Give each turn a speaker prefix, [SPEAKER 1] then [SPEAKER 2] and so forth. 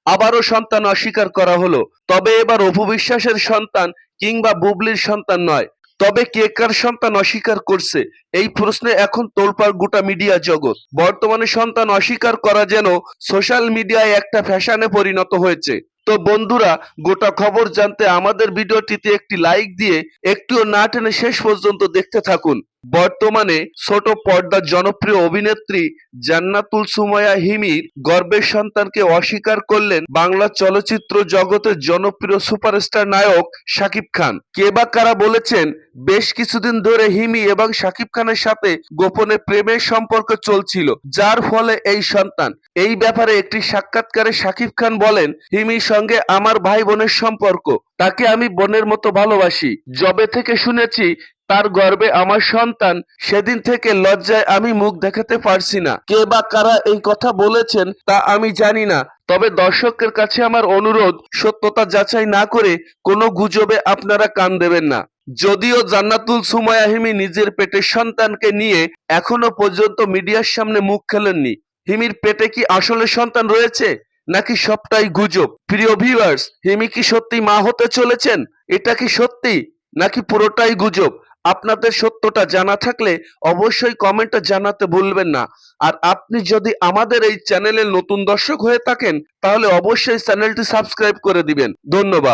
[SPEAKER 1] আবারও সন্তান অস্বীকার করা হলো। তবে এবার অপু বিশ্বাসের সন্তান কিংবা বুবলির সন্তান নয়। তবে কে কার সন্তান অস্বীকার করছে, এই প্রশ্নে এখন তোলপাড় গোটা মিডিয়া জগৎ। বর্তমানে সন্তান অস্বীকার করা যেন সোশ্যাল মিডিয়ায় একটা ফ্যাশনে পরিণত হয়েছে। তো বন্ধুরা, গোটা খবর জানতে আমাদের ভিডিওটিতে একটি লাইক দিয়ে একটুও না টেনে শেষ পর্যন্ত দেখতে থাকুন। বর্তমানে ছোট পর্দার জনপ্রিয় অভিনেত্রী জান্নাতুল সুমাইয়া হিমির গর্ভের সন্তানকে অস্বীকার করলেন বাংলা চলচ্চিত্র জগতের জনপ্রিয় সুপারস্টার নায়ক শাকিব খান। কে বা কারা বলেছেন বেশ কিছুদিন ধরে হিমি এবং শাকিব খানের সাথে গোপনে প্রেমের সম্পর্ক চলছিল, যার ফলে এই সন্তান। এই ব্যাপারে একটি সাক্ষাৎকারে শাকিব খান বলেন, হিমির সঙ্গে আমার ভাই বোনের সম্পর্ক, তাকে আমি বোনের মতো ভালোবাসি। যবে থেকে শুনেছি তার গর্ভে আমার সন্তান, সেদিন থেকে লজ্জায় আমি মুখ দেখাতে পারছি না। কে বা কারা এই কথা বলেছেন তা আমি জানি না, তবে দর্শকের কাছে আমার অনুরোধ, সত্যতা যাচাই না করে কোনো গুজবে আপনারা কান দেবেন না। যদিও জান্নাতুল সুমাইয়া হিমি নিজের পেটের সন্তানকে নিয়ে এখনো পর্যন্ত মিডিয়ার সামনে মুখ খোলেননি। হিমির পেটে কি আসলে সন্তান রয়েছে নাকি সবটাই গুজব? প্রিয় ভিউয়ার্স, হিমি কি সত্যি মা হতে চলেছেন? এটা কি সত্যি নাকি পুরোটাই গুজব? আপনাদের সত্যটা জানা থাকলে অবশ্যই কমেন্টে জানাতে ভুলবেন না। আর আপনি যদি আমাদের এই চ্যানেলের নতুন দর্শক হয়ে থাকেন তাহলে অবশ্যই চ্যানেলটি সাবস্ক্রাইব করে দিবেন। ধন্যবাদ।